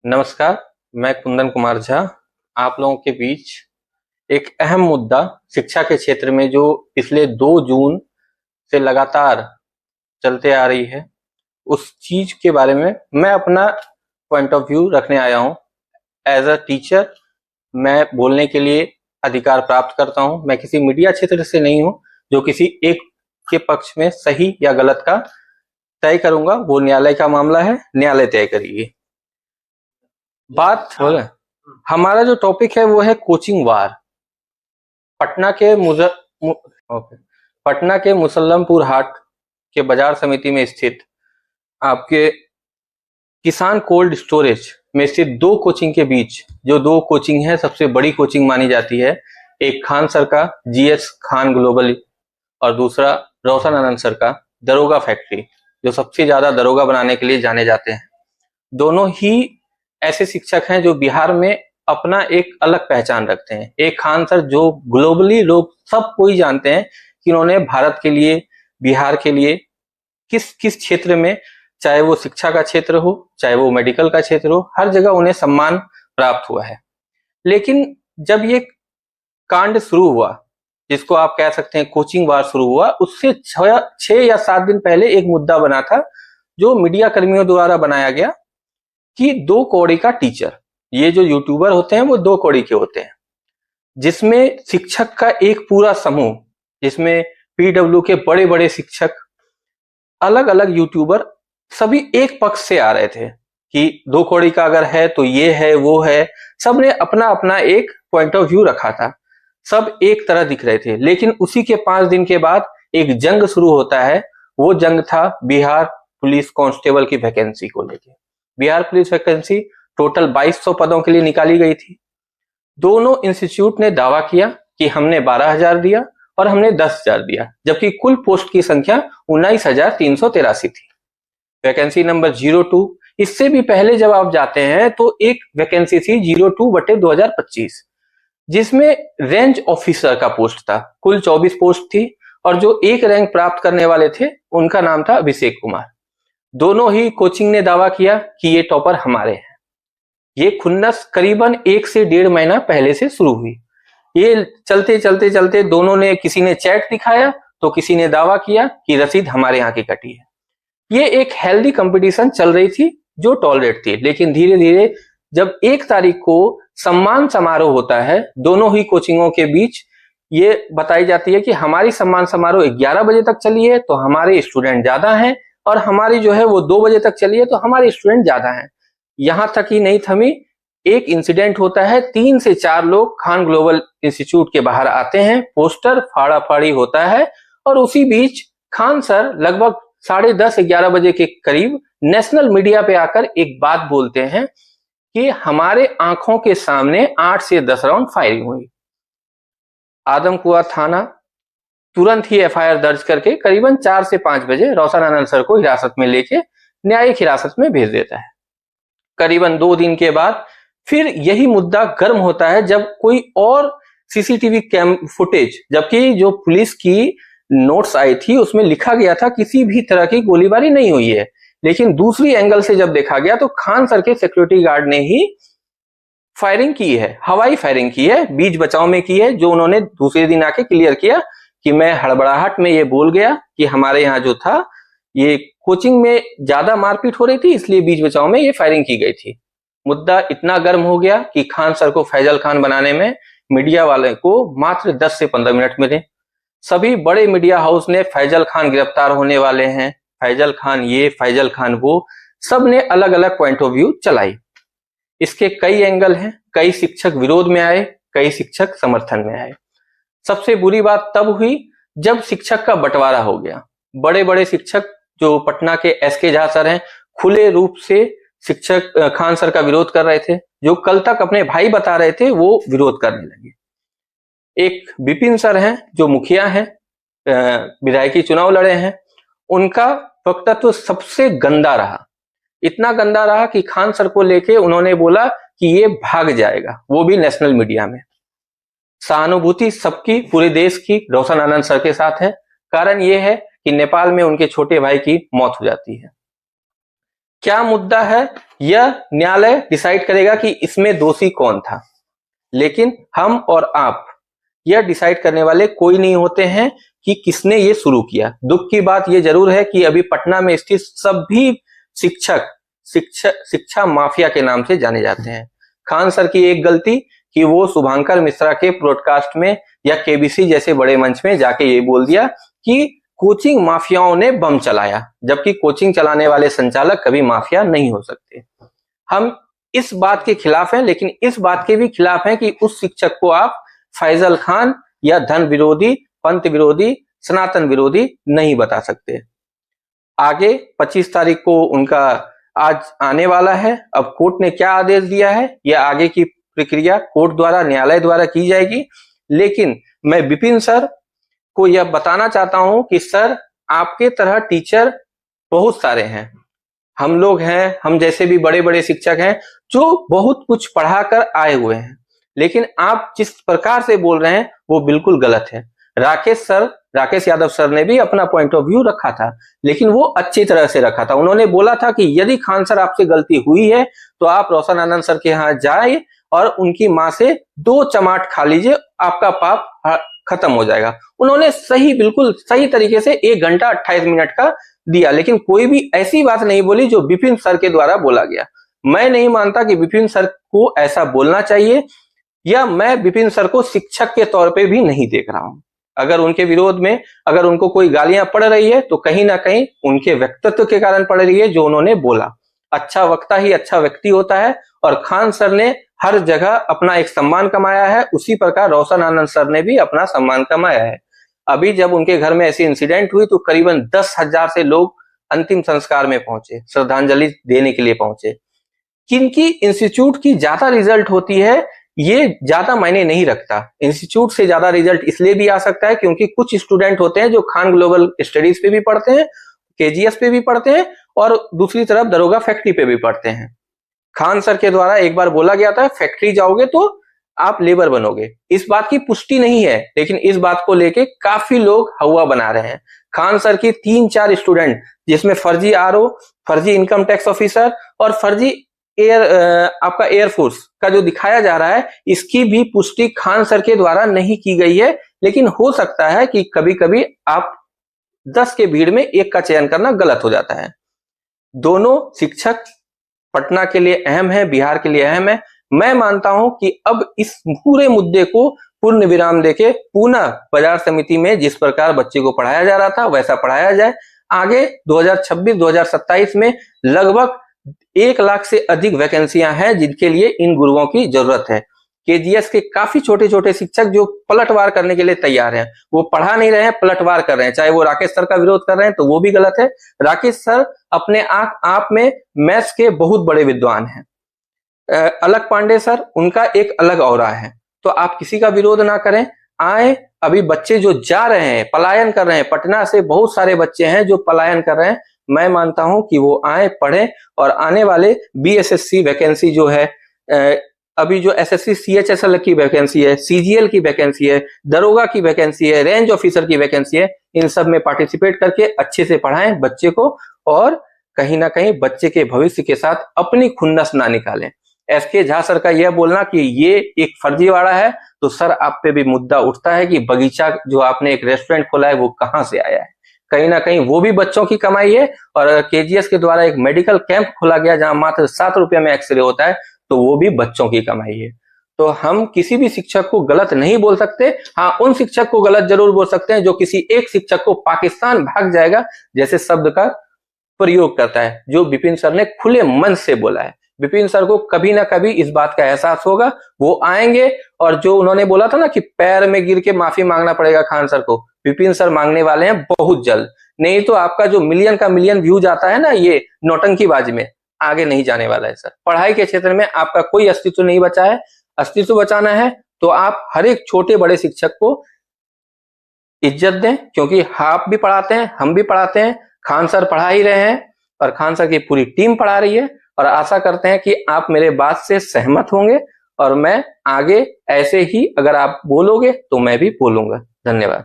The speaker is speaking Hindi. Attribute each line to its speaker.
Speaker 1: नमस्कार, मैं कुंदन कुमार झा आप लोगों के बीच एक अहम मुद्दा शिक्षा के क्षेत्र में जो पिछले 2 जून से लगातार चलते आ रही है, उस चीज के बारे में मैं अपना पॉइंट ऑफ व्यू रखने आया हूं। एज अ टीचर मैं बोलने के लिए अधिकार प्राप्त करता हूं। मैं किसी मीडिया क्षेत्र से नहीं हूं जो किसी एक के पक्ष में सही या गलत का तय करूंगा। वो न्यायालय का मामला है, न्यायालय तय करेगी। बात बोले, हमारा जो टॉपिक है वो है कोचिंग वार। पटना के पटना के मुसल्लमपुर हाट के बाजार समिति में स्थित आपके किसान कोल्ड स्टोरेज में स्थित 2 कोचिंग के बीच जो 2 कोचिंग है, सबसे बड़ी कोचिंग मानी जाती है। एक खान सर का जीएस खान ग्लोबल और दूसरा रोशन आनंद सर का दरोगा फैक्ट्री, जो सबसे ज्यादा दरोगा बनाने के लिए जाने जाते हैं। दोनों ही ऐसे शिक्षक हैं जो बिहार में अपना एक अलग पहचान रखते हैं। एक खान सर जो ग्लोबली लोग सब कोई जानते हैं कि उन्होंने भारत के लिए, बिहार के लिए किस किस क्षेत्र में, चाहे वो शिक्षा का क्षेत्र हो, चाहे वो मेडिकल का क्षेत्र हो, हर जगह उन्हें सम्मान प्राप्त हुआ है। लेकिन जब ये कांड शुरू हुआ, जिसको आप कह सकते हैं कोचिंग वार शुरू हुआ, उससे 6 या 7 दिन पहले एक मुद्दा बना था जो मीडिया कर्मियों द्वारा बनाया गया कि 2 कौड़ी का टीचर, ये जो यूट्यूबर होते हैं वो 2 कौड़ी के होते हैं, जिसमें शिक्षक का एक पूरा समूह, जिसमें पीडब्ल्यू के बड़े बड़े शिक्षक, अलग अलग यूट्यूबर सभी एक पक्ष से आ रहे थे कि 2 कौड़ी का अगर है तो ये है वो है। सबने अपना अपना एक पॉइंट ऑफ व्यू रखा था, सब एक तरह दिख रहे थे। लेकिन उसी के 5 दिन के बाद एक जंग शुरू होता है। वो जंग था बिहार पुलिस कांस्टेबल की वैकेंसी को लेकर। बिहार पुलिस वैकेंसी टोटल 2200 पदों के लिए निकाली गई थी। दोनों इंस्टीट्यूट ने दावा किया कि हमने 12,000 दिया और हमने 10,000 दिया, जबकि कुल पोस्ट की संख्या 19,383 थी। वैकेंसी नंबर 02, इससे भी पहले जब आप जाते हैं तो एक वैकेंसी थी 02/2025, जिसमें रेंज ऑफिसर का पोस्ट था। कुल 24 पोस्ट थी और जो एक रैंक प्राप्त करने वाले थे उनका नाम था अभिषेक कुमार। दोनों ही कोचिंग ने दावा किया कि ये टॉपर हमारे हैं। ये खुन्नस करीबन 1 से 1.5 महीना पहले से शुरू हुई। ये चलते चलते चलते दोनों ने, किसी ने चैट दिखाया तो किसी ने दावा किया कि रसीद हमारे यहाँ की कटी है। ये एक हेल्दी कंपटीशन चल रही थी जो टॉलरेट थी। लेकिन धीरे धीरे जब 1 तारीख को सम्मान समारोह होता है दोनों ही कोचिंगों के बीच, ये बताई जाती है कि हमारी सम्मान समारोह 11 बजे तक चली है तो हमारे स्टूडेंट ज्यादा हैं, और हमारी जो है वो 2 बजे तक चली है तो हमारे स्टूडेंट ज्यादा हैं। यहां तक ही नहीं थमी, एक इंसिडेंट होता है। 3 से 4 लोग खान ग्लोबल इंस्टीट्यूट के बाहर आते हैं, पोस्टर फाड़ा फाड़ी होता है, और उसी बीच खान सर लगभग 10:30-11 बजे के करीब नेशनल मीडिया पे आकर एक बात बोलते हैं कि हमारे आंखों के सामने 8 से 10 राउंड फायरिंग हुई। आदमकुआं थाना तुरंत ही एफआईआर दर्ज करके करीबन 4 से 5 बजे रोशन आनंद सर को हिरासत में लेके न्यायिक हिरासत में भेज देता है। करीबन 2 दिन के बाद फिर यही मुद्दा गर्म होता है जब कोई और सीसीटीवी फुटेज, जबकि जो पुलिस की नोट्स आई थी उसमें लिखा गया था किसी भी तरह की गोलीबारी नहीं हुई है, लेकिन दूसरी एंगल से जब देखा गया तो खान सर के सिक्योरिटी गार्ड ने ही फायरिंग की है, हवाई फायरिंग की है, बीच बचाव में की है, जो उन्होंने दूसरे दिन आके क्लियर किया कि मैं हड़बड़ाहट में ये बोल गया कि हमारे यहाँ जो था ये कोचिंग में ज्यादा मारपीट हो रही थी, इसलिए बीच बचाव में ये फायरिंग की गई थी। मुद्दा इतना गर्म हो गया कि खान सर को फैजल खान बनाने में मीडिया वाले को मात्र 10 से 15 मिनट मिले। सभी बड़े मीडिया हाउस ने फैजल खान गिरफ्तार होने वाले हैं, फैजल खान ये, फैजल खान वो, सब ने अलग अलग पॉइंट ऑफ व्यू चलाई। इसके कई एंगल हैं, कई शिक्षक विरोध में आए, कई शिक्षक समर्थन में आए। सबसे बुरी बात तब हुई जब शिक्षक का बंटवारा हो गया। बड़े बड़े शिक्षक जो पटना के एसके झा सर हैं, खुले रूप से शिक्षक खान सर का विरोध कर रहे थे। जो कल तक अपने भाई बता रहे थे वो विरोध करने लगे। एक विपिन सर हैं जो मुखिया हैं, विधायकी चुनाव लड़े हैं, उनका वक्तव्य सबसे गंदा रहा। इतना गंदा रहा कि खान सर को लेके उन्होंने बोला कि ये भाग जाएगा, वो भी नेशनल मीडिया में। सहानुभूति सबकी, पूरे देश की रोशन आनंद सर के साथ है। कारण ये है कि नेपाल में उनके छोटे भाई की मौत हो जाती है। क्या मुद्दा है यह न्यायालय डिसाइड करेगा कि इसमें दोषी कौन था, लेकिन हम और आप यह डिसाइड करने वाले कोई नहीं होते हैं कि किसने ये शुरू किया। दुख की बात यह जरूर है कि अभी पटना में स्थित सभी शिक्षक शिक्षा माफिया के नाम से जाने जाते हैं। खान सर की एक गलती कि वो शुभांकर मिश्रा के ब्रॉडकास्ट में या केबीसी जैसे बड़े मंच में जाके ये बोल दिया कि कोचिंग माफियाओं ने बम चलाया, जबकि कोचिंग चलाने वाले संचालक कभी माफिया नहीं हो सकते। हम इस बात के खिलाफ हैं, लेकिन इस बात के भी खिलाफ हैं कि उस शिक्षक को आप फैजल खान या धन विरोधी, पंथ विरोधी, सनातन विरोधी नहीं बता सकते। आगे 25 तारीख को उनका आज आने वाला है। अब कोर्ट ने क्या आदेश दिया है, यह आगे की प्रक्रिया कोर्ट द्वारा, न्यायालय द्वारा की जाएगी। लेकिन मैं विपिन सर को यह बताना चाहता हूं कि सर, आपके तरह टीचर बहुत सारे हैं, हम लोग हैं, हम जैसे भी बड़े बड़े शिक्षक हैं जो बहुत कुछ पढ़ाकर आए हुए हैं, लेकिन आप जिस प्रकार से बोल रहे हैं वो बिल्कुल गलत है। राकेश यादव सर ने भी अपना पॉइंट ऑफ व्यू रखा था, लेकिन वो अच्छी तरह से रखा था। उन्होंने बोला था कि यदि खान सर आपसे गलती हुई है तो आप रोशन आनंद सर के यहाँ जाए और उनकी माँ से 2 चमाट खा लीजिए, आपका पाप खत्म हो जाएगा। उन्होंने बिल्कुल सही तरीके से 1 घंटा 28 मिनट का दिया, लेकिन कोई भी ऐसी बात नहीं बोली जो विपिन सर के द्वारा बोला गया। मैं नहीं मानता कि विपिन सर को ऐसा बोलना चाहिए, या मैं विपिन सर को शिक्षक के तौर पे भी नहीं देख रहा हूं। अगर उनके विरोध में अगर उनको कोई गालियां पड़ रही है तो कहीं ना कहीं उनके व्यक्तित्व के कारण पड़ रही है, जो उन्होंने बोला। अच्छा वक्ता ही अच्छा व्यक्ति होता है, और खान सर ने हर जगह अपना एक सम्मान कमाया है, उसी प्रकार रोशन आनंद सर ने भी अपना सम्मान कमाया है। अभी जब उनके घर में ऐसी इंसिडेंट हुई तो करीबन 10,000 से लोग अंतिम संस्कार में पहुंचे, श्रद्धांजलि देने के लिए पहुंचे। किनकी इंस्टीट्यूट की ज्यादा रिजल्ट होती है ये ज्यादा मायने नहीं रखता। इंस्टीट्यूट से ज्यादा रिजल्ट इसलिए भी आ सकता है क्योंकि कुछ स्टूडेंट होते हैं जो खान ग्लोबल स्टडीज पे भी पढ़ते हैं, केजीएस पे भी पढ़ते हैं, और दूसरी तरफ दरोगा फैक्ट्री पे भी पढ़ते हैं। खान सर के द्वारा एक बार बोला गया था फैक्ट्री जाओगे तो आप लेबर बनोगे। इस बात की पुष्टि नहीं है, लेकिन इस बात को लेके काफी लोग हवा बना रहे हैं। खान सर की 3-4 स्टूडेंट, जिसमें फर्जी आरओ, फर्जी इनकम टैक्स ऑफिसर और फर्जी आपका एयरफोर्स का जो दिखाया जा रहा है, इसकी भी पुष्टि खान सर के द्वारा नहीं की गई है। लेकिन हो सकता है कि कभी कभी आप 10 के भीड़ में एक का चयन करना गलत हो जाता है। दोनों शिक्षक पटना के लिए अहम है, बिहार के लिए अहम है। मैं मानता हूं कि अब इस पूरे मुद्दे को पूर्ण विराम देके पुनः बाजार समिति में जिस प्रकार बच्चे को पढ़ाया जा रहा था वैसा पढ़ाया जाए। आगे 2026-2027 में लगभग 1 लाख से अधिक वैकेंसियां हैं जिनके लिए इन गुरुओं की जरूरत है। केजीएस के काफी छोटे छोटे शिक्षक जो पलटवार करने के लिए तैयार हैं, वो पढ़ा नहीं रहे हैं, पलटवार कर रहे हैं। चाहे वो राकेश सर का विरोध कर रहे हैं तो वो भी गलत है। राकेश सर अपने आप में मैथ्स के बहुत बड़े विद्वान हैं। अलक पांडे सर, उनका एक अलग औरा है। तो आप किसी का विरोध ना करें, आए। अभी बच्चे जो जा रहे हैं, पलायन कर रहे हैं, पटना से बहुत सारे बच्चे हैं जो पलायन कर रहे हैं। मैं मानता हूं कि वो आए, पढ़ें, और आने वाले बीएसएससी वैकेंसी जो है, अभी जो एसएससी सीएचएसएल की वैकेंसी है, सीजीएल की वैकेंसी है, दरोगा की वैकेंसी है, रेंज ऑफिसर की वैकेंसी है, इन सब में पार्टिसिपेट करके अच्छे से पढ़ाएं बच्चे को, और कहीं ना कहीं बच्चे के भविष्य के साथ अपनी खुन्नस ना निकालें। एसके झा सर का यह बोलना कि ये एक फर्जीवाड़ा है, तो सर आप पे भी मुद्दा उठता है कि बगीचा जो आपने एक रेस्टोरेंट खोला है वो कहां से आया है। कहीं ना कहीं वो भी बच्चों की कमाई है। और केजीएस के द्वारा एक मेडिकल कैंप खोला गया जहां मात्र 7 रुपए में एक्सरे होता है, तो वो भी बच्चों की कमाई है। तो हम किसी भी शिक्षक को गलत नहीं बोल सकते। हाँ, उन शिक्षक को गलत जरूर बोल सकते हैं जो किसी एक शिक्षक को पाकिस्तान भाग जाएगा जैसे शब्द का प्रयोग करता है, जो विपिन सर ने खुले मन से बोला है। विपिन सर को कभी ना कभी इस बात का एहसास होगा, वो आएंगे। और जो उन्होंने बोला था ना कि पैर में गिर के माफी मांगना पड़ेगा खान सर को, विपिन सर मांगने वाले हैं बहुत जल्द। नहीं तो आपका जो मिलियन का मिलियन व्यू जाता है ना ये नौटंकीबाजी में, आगे नहीं जाने वाला है सर। पढ़ाई के क्षेत्र में आपका कोई अस्तित्व नहीं बचा है। अस्तित्व बचाना है तो आप हर एक छोटे बड़े शिक्षक को इज्जत दें, क्योंकि आप भी पढ़ाते हैं, हम भी पढ़ाते हैं, खान सर पढ़ा ही रहे हैं, और खान सर की पूरी टीम पढ़ा रही है। और आशा करते हैं कि आप मेरे बात से सहमत होंगे, और मैं आगे ऐसे ही अगर आप बोलोगे तो मैं भी बोलूंगा। धन्यवाद।